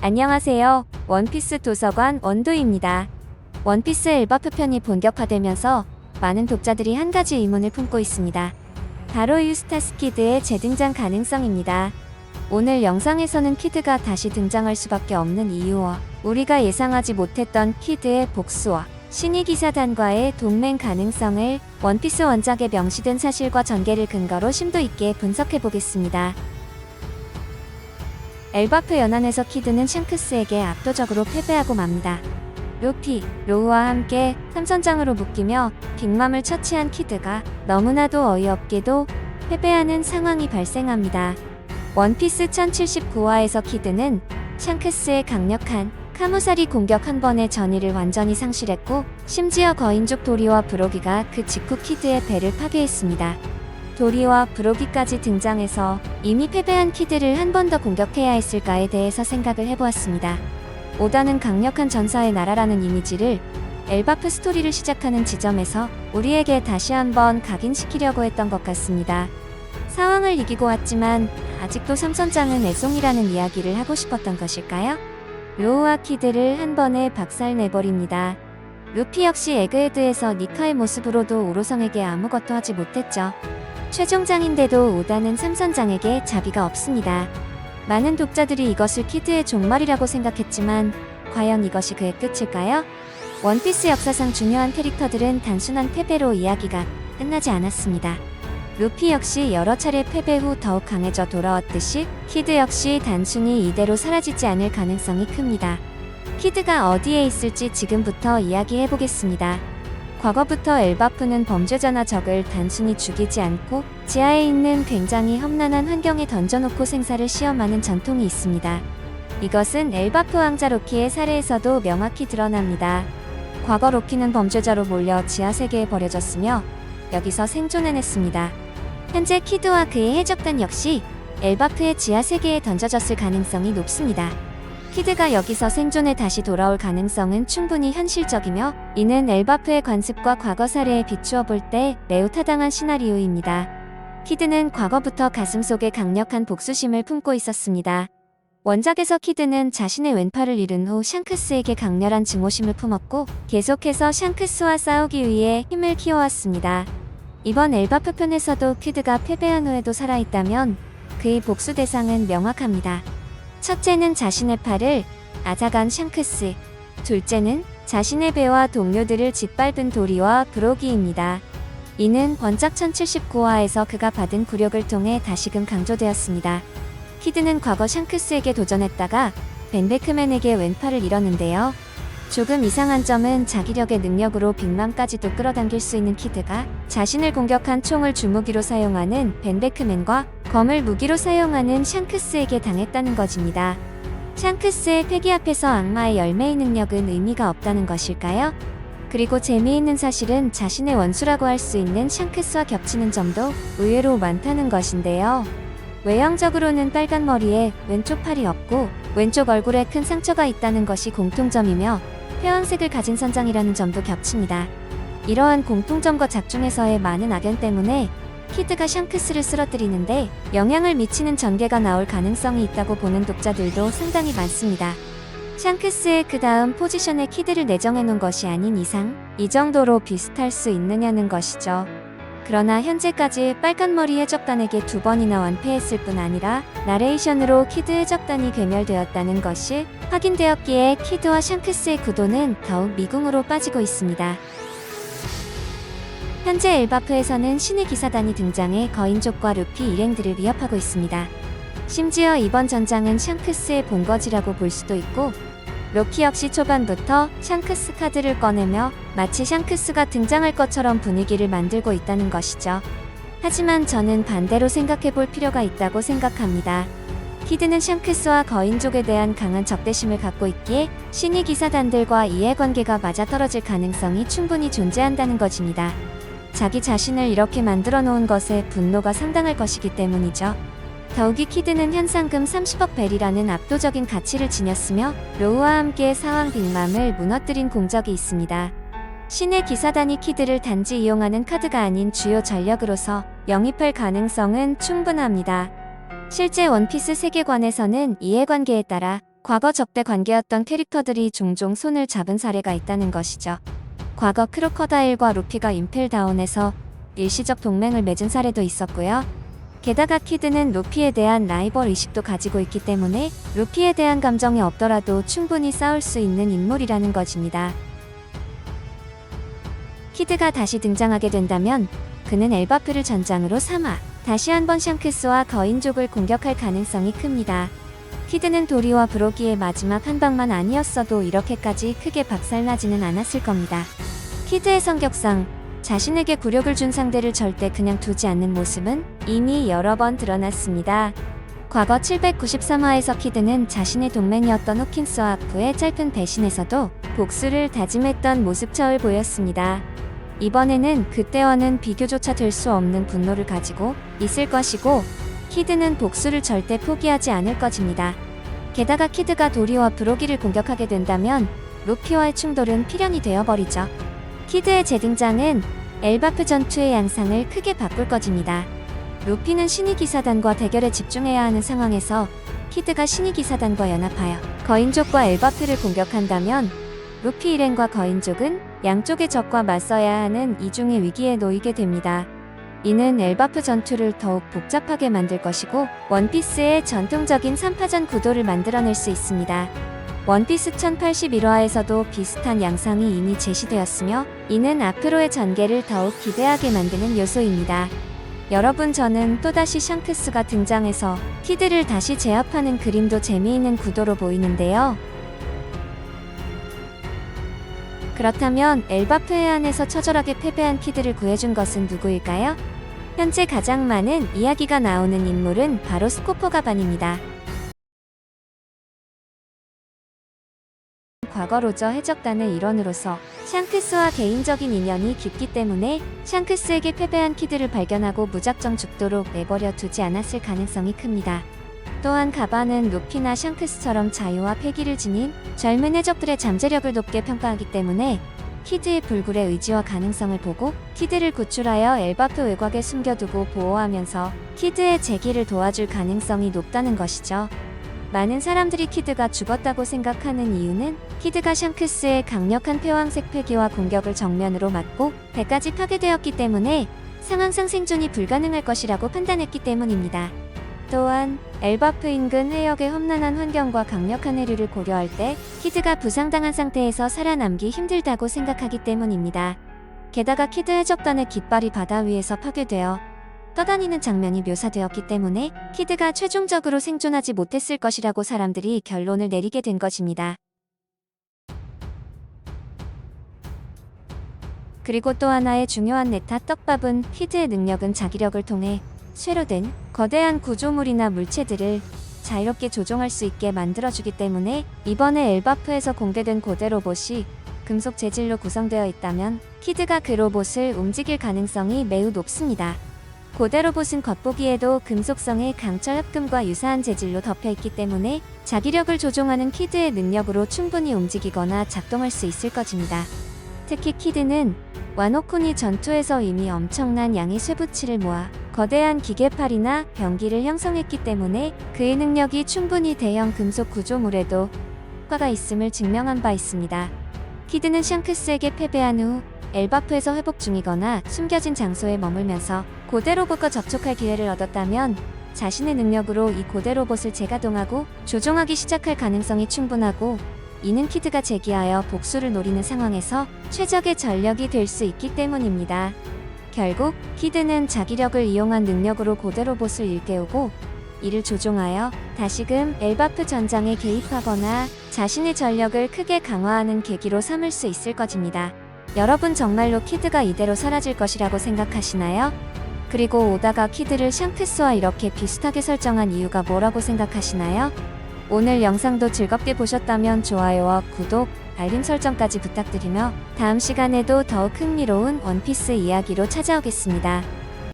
안녕하세요. 원피스 도서관 원도입니다. 원피스 엘바프 편이 본격화되면서 많은 독자들이 한 가지 의문을 품고 있습니다. 바로 유스타스 키드의 재등장 가능성입니다. 오늘 영상에서는 키드가 다시 등장할 수밖에 없는 이유와 우리가 예상하지 못했던 키드의 복수와 신의 기사단과의 동맹 가능성을 원피스 원작에 명시된 사실과 전개를 근거로 심도 있게 분석해 보겠습니다. 엘바프 연안에서 키드는 샹크스에게 압도적으로 패배하고 맙니다. 루피, 로우와 함께 삼선장으로 묶이며 빅맘을 처치한 키드가 너무나도 어이없게도 패배하는 상황이 발생합니다. 원피스 1079화에서 키드는 샹크스의 강력한 카무사리 공격 한 번에 전의를 완전히 상실했고, 심지어 거인족 도리와 브로기가 그 직후 키드의 배를 파괴했습니다. 도리와 브로기까지 등장해서 이미 패배한 키드를 한 번 더 공격해야 했을까에 대해서 생각을 해보았습니다. 오다는 강력한 전사의 나라라는 이미지를 엘바프 스토리를 시작하는 지점에서 우리에게 다시 한번 각인시키려고 했던 것 같습니다. 상황을 이기고 왔지만 아직도 삼선장은 애송이라는 이야기를 하고 싶었던 것일까요? 로우와 키드를 한 번에 박살내버립니다. 루피 역시 에그헤드에서 니카의 모습으로도 오로성에게 아무것도 하지 못했죠. 최종장인데도 오다는 삼선장에게 자비가 없습니다. 많은 독자들이 이것을 키드의 종말이라고 생각했지만 과연 이것이 그의 끝일까요? 원피스 역사상 중요한 캐릭터들은 단순한 패배로 이야기가 끝나지 않았습니다. 루피 역시 여러 차례 패배 후 더욱 강해져 돌아왔듯이 키드 역시 단순히 이대로 사라지지 않을 가능성이 큽니다. 키드가 어디에 있을지 지금부터 이야기해보겠습니다. 과거부터 엘바프는 범죄자나 적을 단순히 죽이지 않고 지하에 있는 굉장히 험난한 환경에 던져놓고 생사를 시험하는 전통이 있습니다. 이것은 엘바프 왕자 로키의 사례에서도 명확히 드러납니다. 과거 로키는 범죄자로 몰려 지하세계에 버려졌으며 여기서 생존해냈습니다. 현재 키드와 그의 해적단 역시 엘바프의 지하세계에 던져졌을 가능성이 높습니다. 키드가 여기서 생존해 다시 돌아올 가능성은 충분히 현실적이며 이는 엘바프의 관습과 과거 사례에 비추어 볼 때 매우 타당한 시나리오입니다. 키드는 과거부터 가슴속에 강력한 복수심을 품고 있었습니다. 원작에서 키드는 자신의 왼팔을 잃은 후 샹크스에게 강렬한 증오심을 품었고 계속해서 샹크스와 싸우기 위해 힘을 키워왔습니다. 이번 엘바프 편에서도 키드가 패배한 후에도 살아있다면 그의 복수 대상은 명확합니다. 첫째는 자신의 팔을 앗아간 샹크스, 둘째는 자신의 배와 동료들을 짓밟은 도리와 브로기입니다. 이는 원작 1079화에서 그가 받은 굴욕을 통해 다시금 강조되었습니다. 키드는 과거 샹크스에게 도전했다가 벤베크맨에게 왼팔을 잃었는데요. 조금 이상한 점은 자기력의 능력으로 빅맘까지도 끌어당길 수 있는 키드가 자신을 공격한 총을 주무기로 사용하는 벤베크맨과 검을 무기로 사용하는 샹크스에게 당했다는 것입니다. 샹크스의 패기 앞에서 악마의 열매의 능력은 의미가 없다는 것일까요? 그리고 재미있는 사실은 자신의 원수라고 할 수 있는 샹크스와 겹치는 점도 의외로 많다는 것인데요. 외형적으로는 빨간 머리에 왼쪽 팔이 없고 왼쪽 얼굴에 큰 상처가 있다는 것이 공통점이며 회원색을 가진 선장이라는 점도 겹칩니다. 이러한 공통점과 작중에서의 많은 악연 때문에 키드가 샹크스를 쓰러뜨리는데 영향을 미치는 전개가 나올 가능성이 있다고 보는 독자들도 상당히 많습니다. 샹크스의 그 다음 포지션에 키드를 내정해놓은 것이 아닌 이상 이 정도로 비슷할 수 있느냐는 것이죠. 그러나 현재까지 빨간머리 해적단에게 2번이나 완패했을 뿐 아니라 나레이션으로 키드 해적단이 괴멸되었다는 것이 확인되었기에 키드와 샹크스의 구도는 더욱 미궁으로 빠지고 있습니다. 현재 엘바프에서는 신의 기사단이 등장해 거인족과 루피 일행들을 위협하고 있습니다. 심지어 이번 전장은 샹크스의 본거지라고 볼 수도 있고 로키 역시 초반부터 샹크스 카드를 꺼내며 마치 샹크스가 등장할 것처럼 분위기를 만들고 있다는 것이죠. 하지만 저는 반대로 생각해볼 필요가 있다고 생각합니다. 키드는 샹크스와 거인족에 대한 강한 적대심을 갖고 있기에 신의 기사단들과 이해관계가 맞아떨어질 가능성이 충분히 존재한다는 것입니다. 자기 자신을 이렇게 만들어 놓은 것에 분노가 상당할 것이기 때문이죠. 더욱이 키드는 현상금 30억 벨이라는 압도적인 가치를 지녔으며 로우와 함께 사왕 빅맘을 무너뜨린 공적이 있습니다. 신의 기사단이 키드를 단지 이용하는 카드가 아닌 주요 전력으로서 영입할 가능성은 충분합니다. 실제 원피스 세계관에서는 이해관계에 따라 과거 적대 관계였던 캐릭터들이 종종 손을 잡은 사례가 있다는 것이죠. 과거 크로커다일과 루피가 임펠다운에서 일시적 동맹을 맺은 사례도 있었고요. 게다가 키드는 루피에 대한 라이벌 의식도 가지고 있기 때문에 루피에 대한 감정이 없더라도 충분히 싸울 수 있는 인물이라는 것입니다. 키드가 다시 등장하게 된다면 그는 엘바프를 전장으로 삼아 다시 한번 샹크스와 거인족을 공격할 가능성이 큽니다. 키드는 도리와 브로기의 마지막 한 방만 아니었어도 이렇게까지 크게 박살나지는 않았을 겁니다. 키드의 성격상 자신에게 굴욕을 준 상대를 절대 그냥 두지 않는 모습은 이미 여러 번 드러났습니다. 과거 793화에서 키드는 자신의 동맹이었던 호킨스와 아프의 짧은 배신에서도 복수를 다짐했던 모습처를 보였습니다. 이번에는 그때와는 비교조차 될 수 없는 분노를 가지고 있을 것이고 키드는 복수를 절대 포기하지 않을 것입니다. 게다가 키드가 도리와 브로기를 공격하게 된다면 루피와의 충돌은 필연이 되어버리죠. 키드의 재등장은 엘바프 전투의 양상을 크게 바꿀 것입니다. 루피는 신의기사단과 대결에 집중해야 하는 상황에서 키드가 신의기사단과 연합하여 거인족과 엘바프를 공격한다면 루피 일행과 거인족은 양쪽의 적과 맞서야 하는 이중의 위기에 놓이게 됩니다. 이는 엘바프 전투를 더욱 복잡하게 만들 것이고 원피스의 전통적인 3파전 구도를 만들어낼 수 있습니다. 원피스 1081화에서도 비슷한 양상이 이미 제시되었으며 이는 앞으로의 전개를 더욱 기대하게 만드는 요소입니다. 여러분, 저는 또다시 샹크스가 등장해서 키드를 다시 제압하는 그림도 재미있는 구도로 보이는데요. 그렇다면 엘바프 해안에서 처절하게 패배한 키드를 구해준 것은 누구일까요? 현재 가장 많은 이야기가 나오는 인물은 바로 스코포가반입니다. 과거 로저 해적단의 일원으로서 샹크스와 개인적인 인연이 깊기 때문에 샹크스에게 패배한 키드를 발견하고 무작정 죽도록 내버려 두지 않았을 가능성이 큽니다. 또한 가반은 루피나 샹크스처럼 자유와 패기를 지닌 젊은 해적들의 잠재력을 높게 평가하기 때문에 키드의 불굴의 의지와 가능성을 보고 키드를 구출하여 엘바프 외곽에 숨겨두고 보호하면서 키드의 재기를 도와줄 가능성이 높다는 것이죠. 많은 사람들이 키드가 죽었다고 생각하는 이유는 키드가 샹크스의 강력한 패왕색 패기와 공격을 정면으로 맞고 배까지 파괴되었기 때문에 상황상 생존이 불가능할 것이라고 판단했기 때문입니다. 또한 엘바프 인근 해역의 험난한 환경과 강력한 해류를 고려할 때 키드가 부상당한 상태에서 살아남기 힘들다고 생각하기 때문입니다. 게다가 키드 해적단의 깃발이 바다 위에서 파괴되어 떠다니는 장면이 묘사되었기 때문에 키드가 최종적으로 생존하지 못했을 것이라고 사람들이 결론을 내리게 된 것입니다. 그리고 또 하나의 중요한 네타 떡밥은 키드의 능력은 자기력을 통해 쇠로 된 거대한 구조물이나 물체들을 자유롭게 조종할 수 있게 만들어주기 때문에 이번에 엘바프에서 공개된 고대 로봇이 금속 재질로 구성되어 있다면 키드가 그 로봇을 움직일 가능성이 매우 높습니다. 고대 로봇은 겉보기에도 금속성의 강철 합금과 유사한 재질로 덮여있기 때문에 자기력을 조종하는 키드의 능력으로 충분히 움직이거나 작동할 수 있을 것입니다. 특히 키드는 와노쿠니 전투에서 이미 엄청난 양의 쇠붙이를 모아 거대한 기계팔이나 병기를 형성했기 때문에 그의 능력이 충분히 대형 금속 구조물에도 효과가 있음을 증명한 바 있습니다. 키드는 샹크스에게 패배한 후 엘바프에서 회복 중이거나 숨겨진 장소에 머물면서 고대 로봇과 접촉할 기회를 얻었다면 자신의 능력으로 이 고대 로봇을 재가동하고 조종하기 시작할 가능성이 충분하고 이는 키드가 재기하여 복수를 노리는 상황에서 최적의 전력이 될 수 있기 때문입니다. 결국 키드는 자기력을 이용한 능력으로 고대 로봇을 일깨우고 이를 조종하여 다시금 엘바프 전장에 개입하거나 자신의 전력을 크게 강화하는 계기로 삼을 수 있을 것입니다. 여러분, 정말로 키드가 이대로 사라질 것이라고 생각하시나요? 그리고 오다가 키드를 샹크스와 이렇게 비슷하게 설정한 이유가 뭐라고 생각하시나요? 오늘 영상도 즐겁게 보셨다면 좋아요와 구독, 알림 설정까지 부탁드리며 다음 시간에도 더욱 흥미로운 원피스 이야기로 찾아오겠습니다.